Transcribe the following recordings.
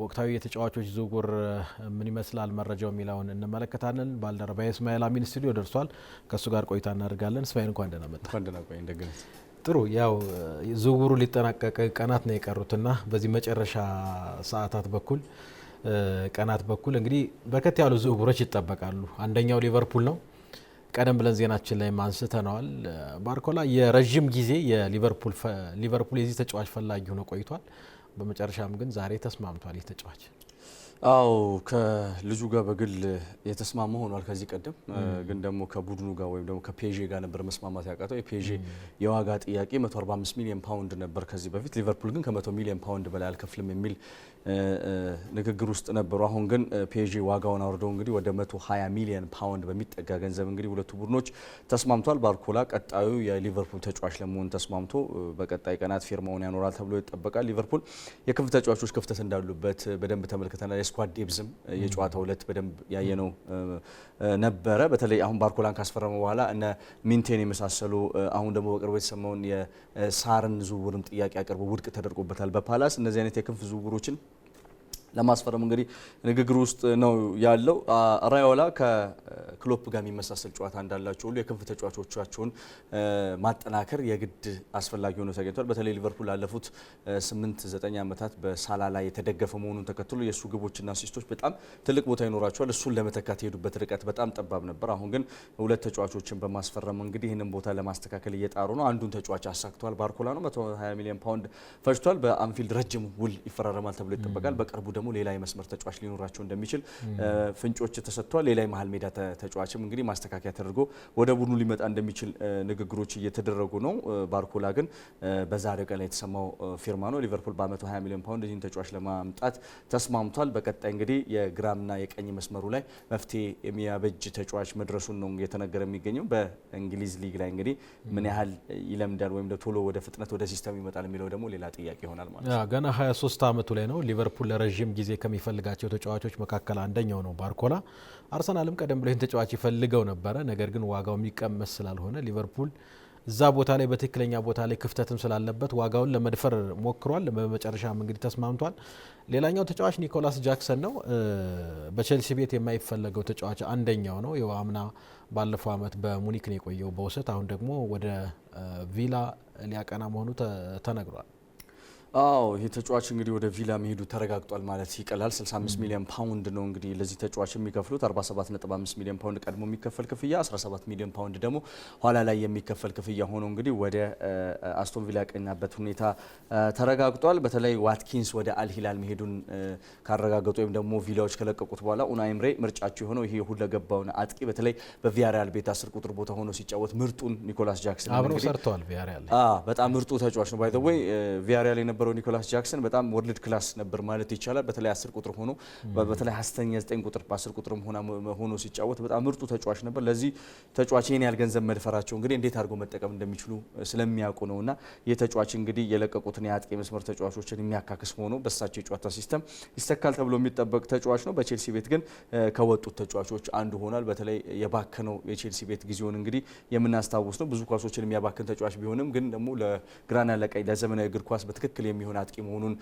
ወቅታዊ የተጫዋቾች ዝውውር ምን ይመስላል መረጃው የሚለውን እንመለከታለን። ባልደረባዬ እስማኤል አሚን ስቱዲዮ ደርሷል። ከሱ ጋር ቆይታ እናደርጋለን። እስማኤል እንኳን ደህና መጣ። እንኳን ደህና ቆይ። እንደገና ጥሩ። ያው ዝውውሩ ሊጠናቀቅ ቀናት ነው የቀሩትና በዚህ መጨረሻ ሰዓታት ቀናት በኩል እንግዲህ በርከት ያሉ ዝውውሮች ይጠበቃሉ። አንደኛው ሊቨርፑል ነው። ቀደም ብለን ዜናችን ላይ አንስተነዋል። ባርኮላ የረጅም ጊዜ ሊቨርፑል የዚህ ተጫዋች ፈላጊ ሆኖ ቆይቷል። በመጨረሻም ግን ዛሬ ተስማምቷል ይህ ተጫዋች። አው ከልጁ ጋር በግል የተስማማ ሆኗል። ከዚህ ቀደም ግን ደግሞ ከቡድኑ ጋር ወይም ደግሞ ከፔዤ ጋር ነበር መስማማት ያቃተው። የፔዤ የዋጋ ጥያቄ 145 ሚሊዮን ፓውንድ ነበር ከዚህ በፊት። ሊቨርፑል ግን ከ100 ሚሊዮን ፓውንድ በላይ አልከፍልም የሚል ንግግር ውስጥ ነበሩ። አሁን ግን ፔዤ ዋጋውን አውርደው እንግዲህ ወደ 120 ሚሊዮን ፓውንድ በሚጠጋ ገንዘብ እንግዲህ ሁለቱ ቡድኖች ተስማምቷል። ባርኮላ ቀጣዩ የሊቨርፑል ተጫዋች ለመሆን ተስማምቶ በቀጣይ ቀናት ፊርማውን ያኖራል ተብሎ ይጠበቃል። ሊቨርፑል የክንፍ ተጫዋቾች ክፍተት እንዳሉበት በደንብ ተመልክተናል። ስኳድ ዴብዝም የጨዋታው ዕለት በደንብ ያየነው ነበረ። በተለይ አሁን ባርኮላን ካስፈረመ በኋላ እነ ሚንቴን የመሳሰሉ አሁን ደግሞ በቅርቡ የተሰማውን የሳርን ዝውውርም ጥያቄ አቅርቦ ውድቅ ተደርጎበታል በፓላስ። እነዚህ አይነት የክንፍ ዝውውሮችን ለማስፈረም እንግዲህ ንግግር ውስጥ ነው ያለው። ራዮላ ከክሎፕ ጋር የሚመሳሰል ጨዋታ እንዳላቸው ሁሉ የክንፍ ተጫዋቾቻቸውን ማጠናከር የግድ አስፈላጊ ሆኖ ተገኝቷል። በተለይ ሊቨርፑል ላለፉት 8-9 ዓመታት በሳላ ላይ የተደገፈ መሆኑን ተከትሎ የእሱ ግቦችና አሲስቶች በጣም ትልቅ ቦታ ይኖራቸዋል። እሱን ለመተካት የሄዱበት ርቀት በጣም ጠባብ ነበር። አሁን ግን ሁለት ተጫዋቾችን በማስፈረም እንግዲህ ይህንን ቦታ ለማስተካከል እየጣሩ ነው። አንዱን ተጫዋች አሳክቷል። ባርኮላ ነው 120 ሚሊዮን ፓውንድ ፈጅቷል። በአንፊልድ ረጅም ውል ይፈራረማል ተብሎ ይጠበቃል። በቅርቡ ደግሞ ሌላ የመስመር ተጫዋች ሊኖራቸው እንደሚችል ፍንጮች ተሰጥቷል። ሌላ የመሃል ሜዳ ተጫዋችም እንግዲህ ማስተካከያ ተደርጎ ወደ ቡድኑ ሊመጣ እንደሚችል ንግግሮች እየተደረጉ ነው። ባርኮላ ግን በዛሬው ቀን ላይ የተሰማው ፊርማ ነው። ሊቨርፑል በ120 ሚሊዮን ፓውንድ ይህን ተጫዋች ለማምጣት ተስማምቷል። በቀጣይ እንግዲህ የግራና የቀኝ መስመሩ ላይ መፍትሄ የሚያበጅ ተጫዋች መድረሱን ነው እየተነገረ የሚገኘው። በእንግሊዝ ሊግ ላይ እንግዲህ ምን ያህል ይለምዳል ወይም ቶሎ ወደ ፍጥነት ወደ ሲስተም ይመጣል የሚለው ደግሞ ሌላ ጥያቄ ይሆናል ማለት ነው። ገና 23 ዓመቱ ላይ ነው። ሊቨርፑል ለረጅም ጊዜ ከሚፈልጋቸው ተጫዋቾች መካከል አንደኛው ነው ባርኮላ። አርሰናልም ቀደም ብሎ ይህን ተጫዋች ይፈልገው ነበረ። ነገር ግን ዋጋው የሚቀመስ ስላልሆነ ሊቨርፑል እዛ ቦታ ላይ በትክክለኛ ቦታ ላይ ክፍተትም ስላለበት ዋጋውን ለመድፈር ሞክሯል። በመጨረሻም እንግዲህ ተስማምቷል። ሌላኛው ተጫዋች ኒኮላስ ጃክሰን ነው። በቼልሲ ቤት የማይፈለገው ተጫዋች አንደኛው ነው። የአምና ባለፈው ዓመት በሙኒክ ነው የቆየው በውሰት። አሁን ደግሞ ወደ ቪላ ሊያቀና መሆኑ ተነግሯል። አዎ ይህ ተጫዋች እንግዲህ ወደ ቪላ መሄዱ ተረጋግጧል ማለት ይቀላል። 65 ሚሊዮን ፓውንድ ነው እንግዲህ ለዚህ ተጫዋች የሚከፍሉት። 47.5 ሚሊዮን ፓውንድ ቀድሞ የሚከፈል ክፍያ፣ 17 ሚሊዮን ፓውንድ ደግሞ ኋላ ላይ የሚከፈል ክፍያ ሆኖ እንግዲህ ወደ አስቶን ቪላ ያቀናበት ሁኔታ ተረጋግጧል። በተለይ ዋትኪንስ ወደ አልሂላል መሄዱን ካረጋገጡ ወይም ደግሞ ቪላዎች ከለቀቁት በኋላ ኡናይ ኤምሬ ምርጫቸው የሆነው ይሄ ሁለገባውን አጥቂ በተለይ በቪያሪያል ቤት 10 ቁጥር ቦታ ሆኖ ሲጫወት ምርጡን ኒኮላስ ጃክሰን አብረው ሰርተዋል። ቪያሪያል በጣም ምርጡ ተጫዋች ነው። ባይ ዘ ዌይ ቪያሪያል የነበረው ኒኮላስ ጃክሰን በጣም ወርልድ ክላስ ነበር ማለት ይቻላል። በተለይ 10 ቁጥር ሆኖ በተለይ 9 ቁጥር በ10 ቁጥርም ሆኖ ሲጫወት በጣም ምርጡ ተጫዋች ነበር። ለዚህ ተጫዋች ይሄን ያህል ገንዘብ መድፈራቸው እንግዲህ እንዴት አድርጎ መጠቀም እንደሚችሉ ስለሚያውቁ ነውና የተጫዋች እንግዲህ የለቀቁትን የአጥቂ መስመር ተጫዋቾችን የሚያካክስ ሆኖ በሳቸው የጨዋታ ሲስተም ይስተካል ተብሎ የሚጠበቅ ተጫዋች ነው። በቼልሲ ቤት ግን ከወጡት ተጫዋቾች አንዱ ሆኗል። በተለይ የባከነው የቼልሲ ቤት ጊዜውን እንግዲህ የምናስታውስ ነው። ብዙ ኳሶችን የሚያባክን ተጫዋች ቢሆንም ግን ደግሞ ለግራና ለቀኝ ለዘመናዊ እግር ኳስ በትክክል የሚሆን አጥቂ መሆኑን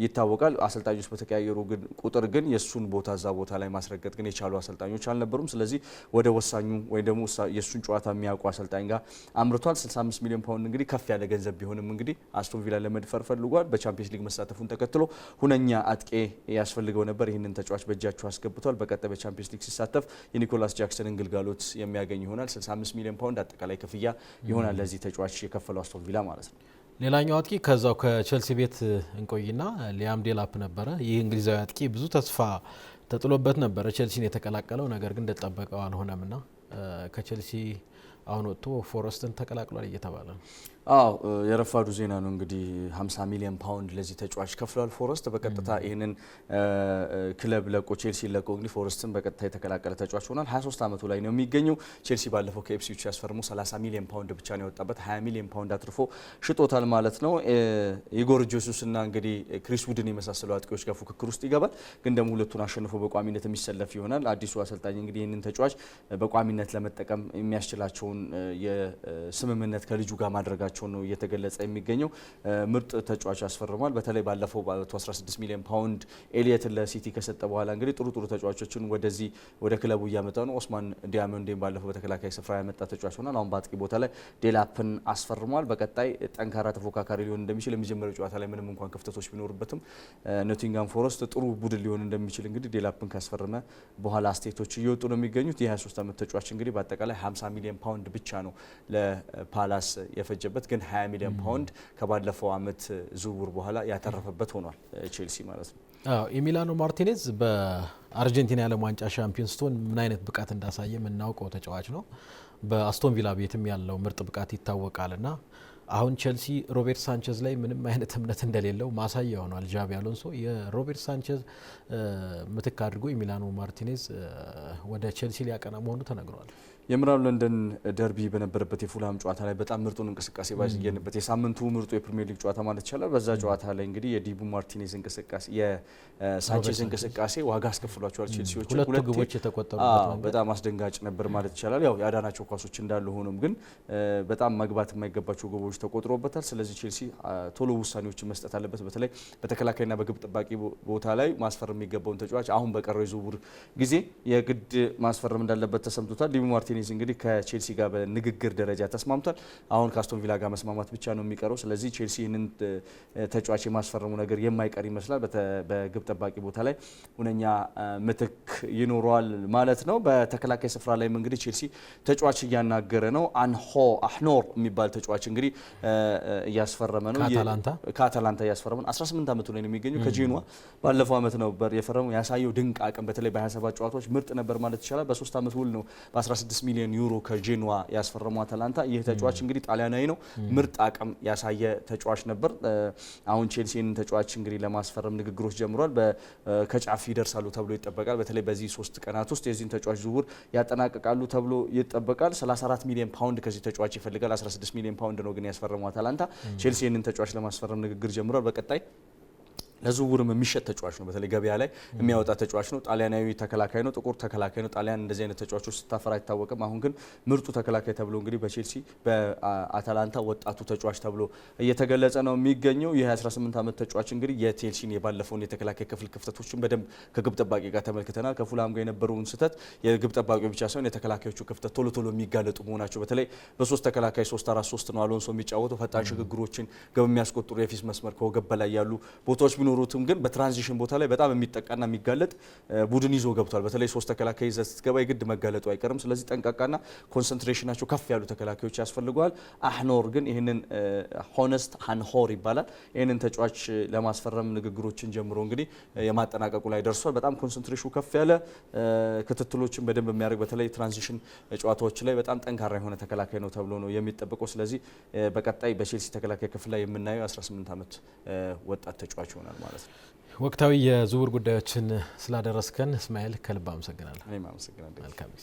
ይታወቃል። አሰልጣኞች በተቀያየሩ ቁጥር ግን የሱን ቦታ እዛ ቦታ ላይ ማስረገጥ ግን የቻሉ አሰልጣኞች አልነበሩም። ስለዚህ ወደ ወሳኙ ወይ ደግሞ የሱን ጨዋታ የሚያውቁ አሰልጣኝ ጋር አምርቷል። 65 ሚሊዮን ፓውንድ እንግዲህ ከፍ ያለ ገንዘብ ቢሆንም እንግዲህ አስቶን ቪላ ለመድፈር ፈልጓል። በቻምፒየንስ ሊግ መሳተፉን ተከትሎ ሁነኛ አጥቂ ያስፈልገው ነበር። ይህንን ተጫዋች በእጃቸው አስገብቷል። በቀጣይ በቻምፒየንስ ሊግ ሲሳተፍ የኒኮላስ ጃክሰንን ግልጋሎት የሚያገኝ ይሆናል። 65 ሚሊዮን ፓውንድ አጠቃላይ ክፍያ ይሆናል ለዚህ ተጫዋች የከፈለው አስቶን ቪላ ማለት ነው። ሌላኛው አጥቂ ከዛው ከቼልሲ ቤት እንቆይና ሊያም ዴላፕ ነበረ። ይህ እንግሊዛዊ አጥቂ ብዙ ተስፋ ተጥሎበት ነበረ ቼልሲን የተቀላቀለው። ነገር ግን እንደተጠበቀው አልሆነምና ከቼልሲ አሁን ወጥቶ ፎረስትን ተቀላቅሏል እየተባለ ነው። አዎ የረፋዱ ዜና ነው እንግዲህ 50 ሚሊዮን ፓውንድ ለዚህ ተጫዋች ከፍሏል ፎረስት። በቀጥታ ይህንን ክለብ ለቆ ቼልሲ ለቆ እንግዲህ ፎረስትን በቀጥታ የተቀላቀለ ተጫዋች ሆኗል። 23 ዓመቱ ላይ ነው የሚገኘው። ቼልሲ ባለፈው ከኢፕስዊች ያስፈርሙ 30 ሚሊዮን ፓውንድ ብቻ ነው የወጣበት። 20 ሚሊዮን ፓውንድ አትርፎ ሽጦታል ማለት ነው። ኢጎር ጆሱስና እንግዲህ ክሪስ ውድን የመሳሰሉ አጥቂዎች ጋር ፉክክር ውስጥ ይገባል። ግን ደግሞ ሁለቱን አሸንፎ በቋሚነት የሚሰለፍ ይሆናል። አዲሱ አሰልጣኝ እንግዲህ ይህንን ተጫዋች በቋሚነት ለመጠቀም የሚያስችላቸውን የስምምነት ከልጁ ጋር ማድረጋቸው መቀጠላቸው ነው እየተገለጸ የሚገኘው። ምርጥ ተጫዋች ያስፈርሟል። በተለይ ባለፈው በ16 ሚሊዮን ፓውንድ ኤሊየትን ለሲቲ ከሰጠ በኋላ እንግዲህ ጥሩ ተጫዋቾችን ወደዚህ ወደ ክለቡ እያመጣ ነው። ኦስማን ዲያሞንዴን ባለፈው በተከላካይ ስፍራ ያመጣ ተጫዋች ሆኗል። አሁን በአጥቂ ቦታ ላይ ዴላፕን አስፈርሟል። በቀጣይ ጠንካራ ተፎካካሪ ሊሆን እንደሚችል የመጀመሪያው ጨዋታ ላይ ምንም እንኳን ክፍተቶች ቢኖርበትም ኖቲንጋም ፎረስት ጥሩ ቡድን ሊሆን እንደሚችል እንግዲህ ዴላፕን ካስፈረመ በኋላ አስቴቶች እየወጡ ነው የሚገኙት። የ23 ዓመት ተጫዋች እንግዲህ በአጠቃላይ 50 ሚሊዮን ፓውንድ ብቻ ነው ለፓላስ የፈጀበት፣ ግን 20 ሚሊዮን ፓውንድ ከባለፈው ዓመት ዝውውር በኋላ ያተረፈበት ሆኗል ቼልሲ ማለት ነው። ኤሚሊያኖ ማርቲኔዝ በአርጀንቲና የዓለም ዋንጫ ሻምፒዮን ስትሆን ምን አይነት ብቃት እንዳሳየ የምናውቀው ተጫዋች ነው። በአስቶን ቪላ ቤትም ያለው ምርጥ ብቃት ይታወቃልና አሁን ቼልሲ ሮቤርት ሳንቼዝ ላይ ምንም አይነት እምነት እንደሌለው ማሳያ ሆኗል። ጃቢ አሎንሶ የሮቤርት ሳንቼዝ ምትክ አድርጎ ኤሚሊያኖ ማርቲኔዝ ወደ ቼልሲ ሊያቀና መሆኑ ተነግሯል። የምዕራብ ለንደን ደርቢ በነበረበት የፉልሃም ጨዋታ ላይ በጣም ምርጡን እንቅስቃሴ ባየንበት የሳምንቱ ምርጡ የፕሪሚየር ሊግ ጨዋታ ማለት ይቻላል። በዛ ጨዋታ ላይ እንግዲህ የዲቡ ማርቲኔዝ እንቅስቃሴ የሳንቼዝ እንቅስቃሴ ዋጋ አስከፍሏቸዋል። ቼልሲዎች ሁለቱ ግቦች የተቆጠሩበት በጣም አስደንጋጭ ነበር ማለት ይቻላል። ያው ያዳናቸው ኳሶች እንዳሉ ሆኖም ግን በጣም መግባት የማይገባቸው ግቦች ተቆጥሮበታል። ስለዚህ ቼልሲ ቶሎ ውሳኔዎችን መስጠት አለበት። በተለይ በተከላካይና በግብ ጠባቂ ቦታ ላይ ማስፈረም የሚገባውን ተጫዋች አሁን በቀረው የዝውውር ጊዜ የግድ ማስፈረም እንዳለበት ተሰምቶታል። ዲቡ ማርቲኔዝ እንግዲህ ከቼልሲ ጋር በንግግር ደረጃ ተስማምቷል። አሁን ከአስቶን ቪላ ጋር መስማማት ብቻ ነው የሚቀረው። ስለዚህ ቼልሲ ይህንን ተጫዋች የማስፈረሙ ነገር የማይቀር ይመስላል። በግብ ጠባቂ ቦታ ላይ ሁነኛ ምትክ ይኖረዋል ማለት ነው። በተከላካይ ስፍራ ላይም እንግዲህ ቼልሲ ተጫዋች እያናገረ ነው። አህኖር የሚባል ተጫዋች እንግዲህ እያስፈረመ ነው። ከአታላንታ እያስፈረመ ነው። 18 ዓመቱ ላይ ነው የሚገኘው። ከጄኑዋ ባለፈው ዓመት ነበር የፈረመው። ያሳየው ድንቅ አቅም በተለይ በ27 ጨዋታዎች ምርጥ ነበር ማለት ይቻላል። በ3 ዓመት ውል ነው በ16 ሚሊዮን ዩሮ ከጄኑዋ ያስፈረመው አታላንታ። ይህ ተጫዋች እንግዲህ ጣሊያናዊ ነው። ምርጥ አቅም ያሳየ ተጫዋች ነበር። አሁን ቼልሲ ይህንን ተጫዋች እንግዲህ ለማስፈረም ንግግሮች ጀምሯል። ከጫፍ ይደርሳሉ ተብሎ ይጠበቃል። በተለይ በዚህ 3 ቀናት ውስጥ የዚህን ተጫዋች ዝውውር ያጠናቅቃሉ ተብሎ ይጠበቃል። 34 ሚሊዮን ፓውንድ ከዚህ ተጫዋች ይፈልጋል። 16 ሚሊዮን ፓውንድ ነው ግን ያስፈረመው አታላንታ። ቼልሲ ይህንን ተጫዋች ለማስፈረም ንግግር ጀምሯል። በቀጣይ ለዝውውርም የሚሸጥ ተጫዋች ነው። በተለይ ገበያ ላይ የሚያወጣ ተጫዋች ነው። ጣሊያናዊ ተከላካይ ነው። ጥቁር ተከላካይ ነው። ጣሊያን እንደዚህ አይነት ተጫዋቾች ስታፈራ አይታወቅም። አሁን ግን ምርጡ ተከላካይ ተብሎ እንግዲህ በቼልሲ በአታላንታ ወጣቱ ተጫዋች ተብሎ እየተገለጸ ነው የሚገኘው። የ18 ዓመት ተጫዋች እንግዲህ የቼልሲን የባለፈውን የተከላካይ ክፍል ክፍተቶችን በደንብ ከግብ ጠባቂ ጋር ተመልክተናል። ከፉላም ጋር የነበረውን ስህተት የግብ ጠባቂው ብቻ ሳይሆን የተከላካዮቹ ክፍተት ቶሎ የሚጋለጡ መሆናቸው በተለይ በ3 ተከላካይ 3-4-3 ነው አሎንሶ የሚጫወተው። ፈጣን ሽግግሮችን ግብ የሚያስቆጥሩ የፊት መስመር ከወገብ በላይ ያሉ ቦታዎች ቢኖሩትም ግን በትራንዚሽን ቦታ ላይ በጣም የሚጠቃና የሚጋለጥ ቡድን ይዞ ገብቷል። በተለይ 3 ተከላካይ ይዘህ ስትገባ የግድ መጋለጡ አይቀርም። ስለዚህ ጠንቃቃና ኮንሰንትሬሽናቸው ከፍ ያሉ ተከላካዮች ያስፈልገዋል። አህኖር ግን ይህንን ሆነስት ሃንሆር ይባላል። ይህንን ተጫዋች ለማስፈረም ንግግሮችን ጀምሮ እንግዲህ የማጠናቀቁ ላይ ደርሷል። በጣም ኮንሰንትሬሽኑ ከፍ ያለ ክትትሎችን በደንብ የሚያደርግ በተለይ ትራንዚሽን ጨዋታዎች ላይ በጣም ጠንካራ የሆነ ተከላካይ ነው ተብሎ ነው የሚጠበቀው። ስለዚህ በቀጣይ በቼልሲ ተከላካይ ክፍል ላይ የምናየው 18 ዓመት ወጣት ተጫዋች ይሆናል ማለት ነው። ወቅታዊ የዝውውር ጉዳዮችን ስላደረስከን እስማኤል ከልብ አመሰግናለሁ። እኔም አመሰግናለሁ። መልካም ጊዜ